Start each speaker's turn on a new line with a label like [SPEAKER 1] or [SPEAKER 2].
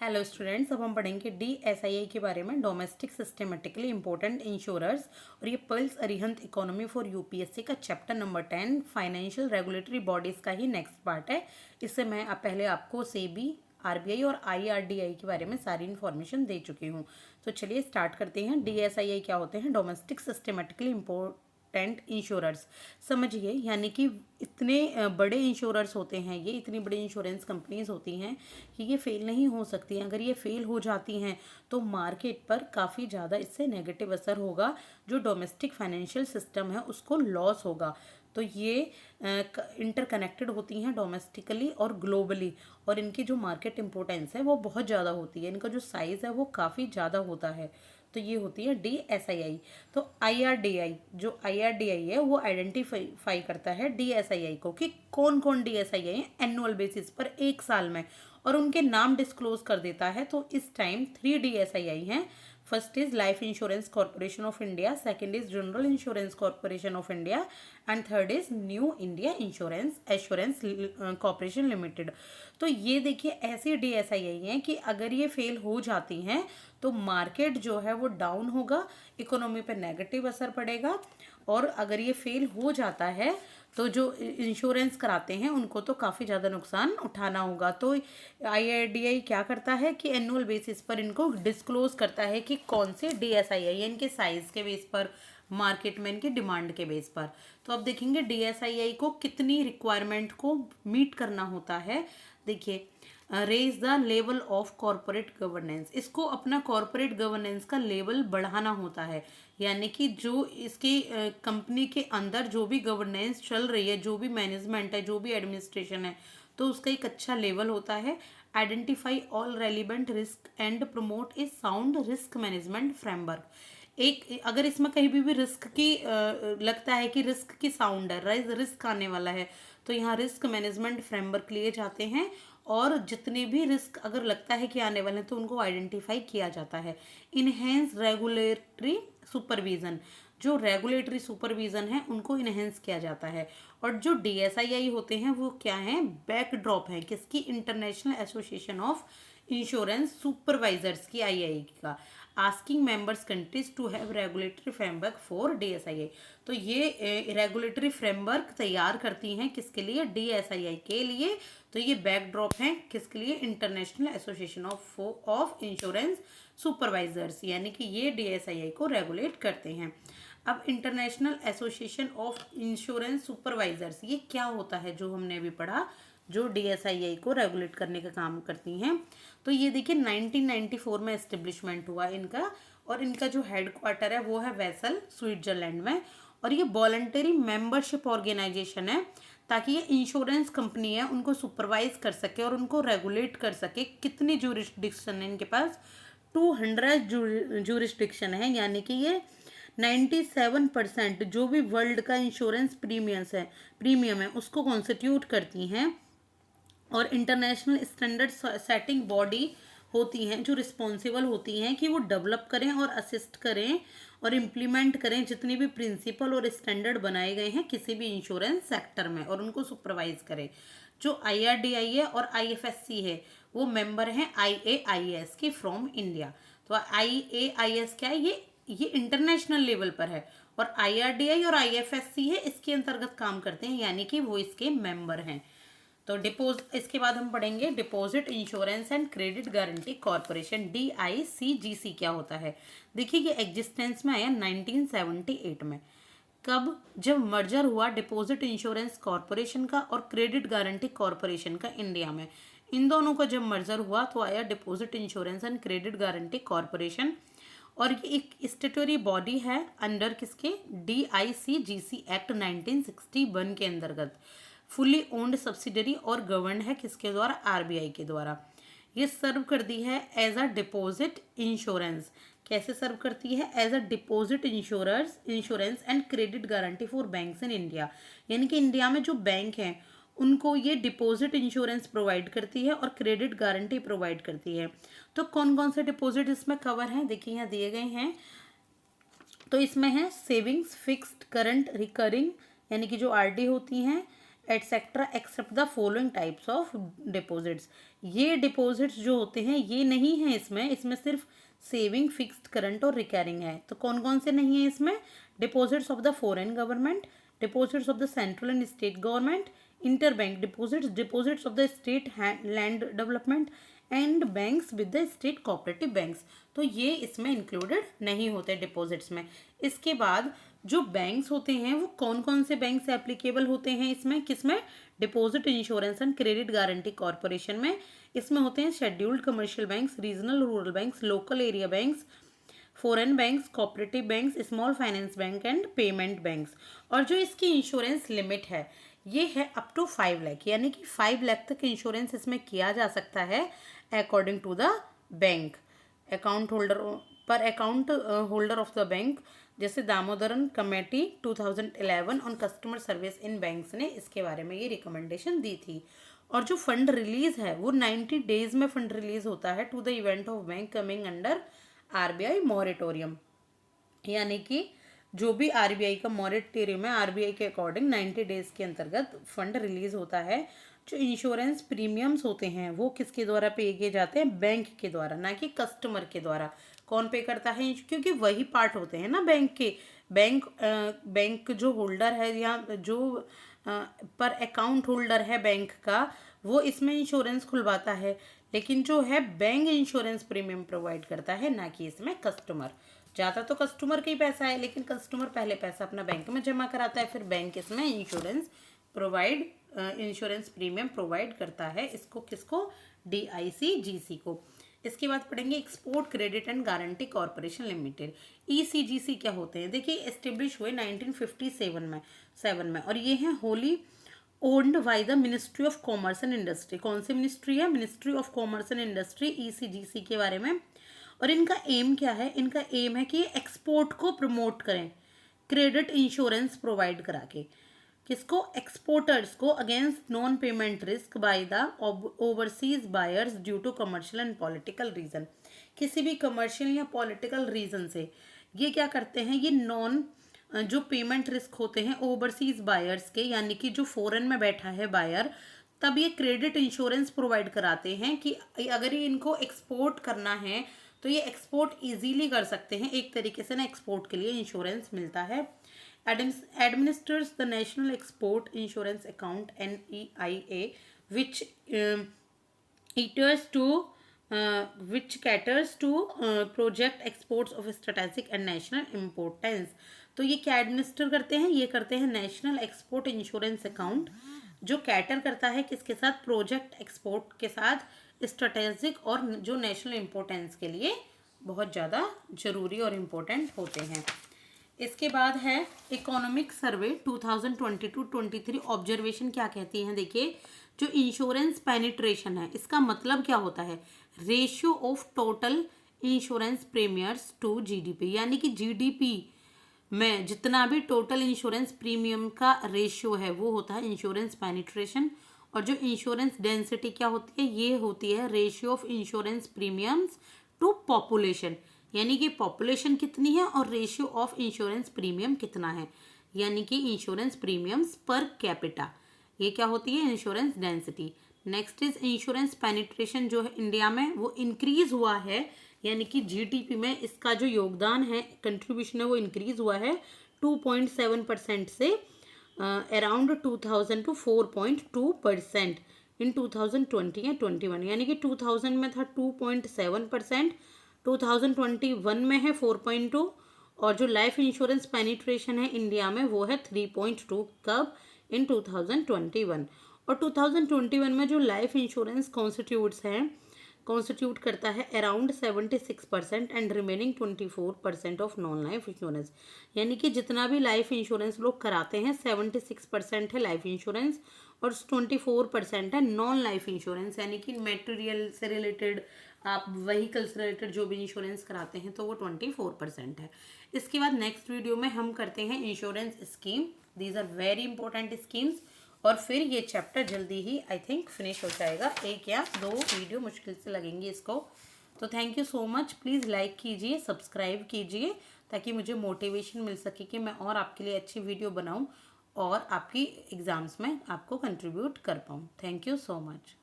[SPEAKER 1] Hello students, अब हम पढ़ेंगे DSII के बारे में, डोमेस्टिक सिस्टमेटिकली इंपॉर्टेंट इंश्योरर्स। और ये pulse Arihant economy for UPSC का chapter number 10 financial regulatory bodies का ही नेक्स्ट पार्ट है। इससे मैं पहले आपको सेबी, आरबीआई और आईआरडीआई के बारे में सारी इन्फॉर्मेशन दे चुकी हूँ। तो चलिए स्टार्ट करते हैं। DSII क्या होते हैं? Domestic systematically important insurers. समझिए, यानी कि इतने बड़े इंश्योरर्स होते हैं, ये इतनी बड़ी इंश्योरेंस कंपनीज होती हैं कि ये फेल नहीं हो सकती हैं। अगर ये फेल हो जाती हैं तो मार्केट पर काफ़ी ज़्यादा इससे नेगेटिव असर होगा। जो डोमेस्टिक फाइनेंशियल सिस्टम है उसको लॉस होगा। तो ये इंटरकनेक्टेड होती हैं डोमेस्टिकली और ग्लोबली, और इनकी जो मार्केट इंपॉर्टेंस है वो बहुत ज़्यादा होती है। इनका जो साइज़ है वो काफ़ी ज़्यादा होता है। तो ये होती है DSII। तो IRDI, जो IRDI है वो आइडेंटिफाई करता है DSII को कि कौन कौन DSII है एनुअल बेसिस पर, एक साल में, और उनके नाम डिस्क्लोज कर देता है। तो इस टाइम 3 DSII हैं। First is life insurance corporation of India, second is general insurance corporation of India, and third is new India insurance assurance corporation limited. तो ये देखिए, ऐसी DSII हैं कि अगर ये फेल हो जाती हैं तो मार्केट जो है वो डाउन होगा, इकोनॉमी पे नेगेटिव असर पड़ेगा। और अगर ये फेल हो जाता है तो जो इंश्योरेंस कराते हैं उनको तो काफ़ी ज़्यादा नुकसान उठाना होगा। तो IRDI क्या करता है कि एनुअल बेसिस पर इनको डिस्क्लोज करता है कि कौन से DSII है, इनके साइज़ के बेस पर, मार्केट में इनकी डिमांड के बेस पर। तो अब देखेंगे DSII को कितनी रिक्वायरमेंट को मीट करना होता है। देखिए, raise the level of corporate governance, इसको अपना कॉरपोरेट गवर्नेंस का लेवल बढ़ाना होता है। यानी कि जो इसकी कंपनी के अंदर जो भी गवर्नेंस चल रही है, जो भी मैनेजमेंट है, जो भी एडमिनिस्ट्रेशन है, तो उसका एक अच्छा लेवल होता है। Identify all relevant risk and promote A sound risk management framework. एक अगर इसमें कहीं भी रिस्क की लगता है कि रिस्क की साउंड है, रिस्क आने वाला है, तो यहाँ रिस्क मैनेजमेंट फ्रेमवर्क लिए जाते हैं। और जितने भी रिस्क अगर लगता है कि आने वाले हैं तो उनको आइडेंटिफाई किया जाता है। इनहेंस रेगुलेटरी सुपरविजन, जो रेगुलेटरी सुपरविजन है उनको इनहेंस किया जाता है। और जो DSII होते हैं वो क्या हैं? बैकड्रॉप है किसकी? International Association of Insurance Supervisors की, आई का। Asking members countries to have regulatory framework for DSII। तो ये रेगुलेटरी फ्रेमवर्क तैयार करती हैं किसके लिए? DSII के लिए। तो ये बैकड्रॉप हैं किसके लिए? International Association of Insurance supervisors, यानी कि ये DSII को रेगुलेट करते हैं। अब international Association of Insurance supervisors, ये क्या होता है जो हमने अभी पढ़ा, जो DSII को रेगुलेट करने का काम करती हैं। तो ये देखिए 1994 में एस्टेब्लिशमेंट हुआ इनका, और इनका जो हेड क्वार्टर है वो है वेसल, स्विट्जरलैंड में। और ये वॉलंटरी मेंबरशिप ऑर्गेनाइजेशन है, ताकि ये इंश्योरेंस कंपनी है उनको सुपरवाइज कर सके और उनको रेगुलेट कर सके। कितनी जूरिस्डिक्शन है इनके पास? 200 जूरिस्डिक्शन है, यानी कि ये 97% जो भी वर्ल्ड का इंश्योरेंस प्रीमियम है उसको कॉन्स्टिट्यूट करती हैं। और इंटरनेशनल स्टैंडर्ड सेटिंग बॉडी होती हैं जो रिस्पॉन्सिबल होती हैं कि वो डेवलप करें और असिस्ट करें और इम्प्लीमेंट करें जितने भी प्रिंसिपल और स्टैंडर्ड बनाए गए हैं किसी भी इंश्योरेंस सेक्टर में, और उनको सुपरवाइज करें। जो IRDI है और IFSC है वो मेंबर हैं IAIS की फ्रॉम इंडिया। तो IAIS क्या है? ये इंटरनेशनल लेवल पर है, और IRDI और IFSC है इसके अंतर्गत काम करते हैं, यानी कि वो इसके मेंबर हैं। तो इसके बाद हम पढ़ेंगे deposit insurance and credit guarantee corporation, DICGC क्या होता है। देखिए, ये एग्जिस्टेंस में आया 1978 में। कब? जब मर्जर हुआ डिपॉजिट इंश्योरेंस कॉर्पोरेशन का और क्रेडिट गारंटी कॉर्पोरेशन का इंडिया में। इन दोनों का जब मर्जर हुआ तो आया deposit insurance and credit guarantee corporation. और ये एक स्टेटरी बॉडी है अंडर किसके? DICGC एक्ट 1961 के अंतर्गत। फुली ओन्ड सब्सिडरी और गवर्न है किसके द्वारा? RBI के द्वारा। ये सर्व करती है एज अ डिपॉजिट इंश्योरेंस। कैसे सर्व करती है? As a deposit insurance and credit guarantee for banks in India. यानी कि इंडिया में जो बैंक हैं उनको ये डिपॉजिट इंश्योरेंस प्रोवाइड करती है और क्रेडिट गारंटी प्रोवाइड करती है। तो कौन कौन से डिपॉजिट इसमें कवर हैं? देखिए, यहाँ दिए गए हैं। तो इसमें है सेविंग्स, फिक्स्ड, करंट, रिकरिंग, यानी कि जो RD होती हैं, etcetera, except the following types of deposits. ये डिपॉजिट्स जो होते हैं ये नहीं है इसमें सिर्फ सेविंग, फिक्स्ड, करंट और रिकरिंग है। तो कौन कौन से नहीं है इसमें? Deposits of the foreign government, deposits of the central and state government, interbank deposits, deposits of the state land development and banks with the state cooperative banks. तो ये इसमें इंक्लूडेड नहीं होते डिपॉजिट्स में। इसके बाद जो बैंक्स होते हैं वो कौन कौन से बैंक्स एप्लीकेबल होते हैं इसमें? किसमें? Deposit insurance and credit guarantee corporation में। इसमें होते हैं scheduled commercial banks, regional rural banks, local area banks, foreign banks, cooperative banks, small finance bank and payment banks. और जो इसकी इंश्योरेंस लिमिट है ये है अप टू 5 लाख, यानी कि 5 लाख तक इंश्योरेंस इसमें किया जा सकता है according to the bank. Account holder पर account holder of the bank, जैसे Damodaran committee 2011 on customer service in banks ने इसके बारे में ये रिकमेंडेशन दी थी। और जो फंड रिलीज है वो 90 डेज में फंड रिलीज होता है to the event of bank coming under RBI moratorium, यानी कि जो भी आरबीआई का मॉरेटोरियम है आरबीआई के अकॉर्डिंग 90 डेज के अंतर्गत फंड रिलीज होता है। जो इंश्योरेंस प्रीमियम्स होते हैं वो किसके द्वारा पे किए जाते हैं? बैंक के द्वारा, ना कि कस्टमर के द्वारा। कौन पे करता है? क्योंकि वही पार्ट होते हैं ना बैंक के। बैंक जो होल्डर है या जो पर अकाउंट होल्डर है बैंक का, वो इसमें इंश्योरेंस खुलवाता है, लेकिन जो है बैंक इंश्योरेंस प्रीमियम प्रोवाइड करता है, ना कि इसमें कस्टमर। ज़्यादा तो कस्टमर का ही पैसा है, लेकिन कस्टमर पहले पैसा अपना बैंक में जमा कराता है, फिर बैंक इसमें इंश्योरेंस प्रीमियम प्रोवाइड करता है। इसको किसको? DICGC को। इसके बाद पढ़ेंगे export credit and guarantee corporation limited. ECGC क्या होते हैं? देखिए एस्टेब्लिश हुए 1957 में और ये हैं wholly owned by the ministry of commerce and industry. कौन सी मिनिस्ट्री है? Ministry of commerce and industry, ECGC के बारे में। और इनका एम क्या है? इनका एम है कि एक्सपोर्ट को प्रमोट करें क्रेडिट इंश्योरेंस प्रोवाइड करा के। किसको? एक्सपोर्टर्स को against non payment risk by the overseas buyers due to commercial and political reason. किसी भी कमर्शियल या पॉलिटिकल रीजन से ये क्या करते हैं? ये जो पेमेंट रिस्क होते हैं ओवरसीज बायर्स के, यानी कि जो फॉरेन में बैठा है बायर, तब ये क्रेडिट इंश्योरेंस प्रोवाइड कराते हैं कि अगर ये इनको एक्सपोर्ट करना है तो ये एक्सपोर्ट इजीली कर सकते हैं। एक तरीके से ना एक्सपोर्ट के लिए इंश्योरेंस मिलता है। Administers the National Export Insurance Account NEIA, which caters to project exports of strategic and national importance। तो ये क्या एडमिनिस्टर करते हैं? ये करते हैं नेशनल एक्सपोर्ट इंश्योरेंस अकाउंट, जो कैटर करता है किसके साथ? प्रोजेक्ट एक्सपोर्ट के साथ, स्ट्रेटेजिक और जो नेशनल इम्पोर्टेंस के लिए बहुत ज़्यादा ज़रूरी और इम्पोर्टेंट होते हैं। इसके बाद है इकोनॉमिक सर्वे 2022-23 ऑब्जर्वेशन क्या कहती हैं? देखिए जो इंश्योरेंस पेनिट्रेशन है इसका मतलब क्या होता है? Ratio of total insurance premiers to GDP, यानी कि GDP में जितना भी टोटल इंश्योरेंस प्रीमियम का रेशियो है वो होता है इंश्योरेंस पेनिट्रेशन। और जो इंश्योरेंस डेंसिटी क्या होती है? ये होती है ratio of insurance premiums to population, यानी कि पॉपुलेशन कितनी है और रेशियो ऑफ इंश्योरेंस प्रीमियम कितना है, यानी कि इंश्योरेंस प्रीमियम्स पर कैपिटा। ये क्या होती है? Insurance density. Next is insurance penetration, जो है इंडिया में वो इंक्रीज हुआ है, यानी कि GDP में इसका जो योगदान है, कंट्रीब्यूशन है, वो इंक्रीज हुआ है 2.7% से अराउंड 2000 to 4.2% इन 2020 या 21, यानी कि 2000 में था 2.7%, 2021 में है 4.2, और जो लाइफ इंश्योरेंस पेनिट्रेशन है इंडिया में वो है 3.2। कब? इन 2021। और 2021 में जो लाइफ इंश्योरेंस कॉन्स्टिट्यूट करता है around 76% and remaining 24% of non life insurance, यानी कि जितना भी लाइफ इंश्योरेंस लोग कराते हैं 76% है लाइफ इंश्योरेंस और 24% है नॉन लाइफ इंश्योरेंस, यानी कि मटेरियल से रिलेटेड, आप व्हीकल से रिलेटेड जो भी इंश्योरेंस कराते हैं तो वो 24% है। इसके बाद नेक्स्ट वीडियो में हम करते हैं insurance scheme. These are very important schemes, और फिर ये चैप्टर जल्दी ही आई थिंक फिनिश हो जाएगा। 1 या 2 वीडियो मुश्किल से लगेंगी इसको। तो thank you so much. Please like कीजिए, सब्सक्राइब कीजिए, ताकि मुझे मोटिवेशन मिल सके कि मैं और आपके लिए अच्छी वीडियो बनाऊं और आपकी एग्ज़ाम्स में आपको कंट्रीब्यूट कर पाऊं। Thank you so much.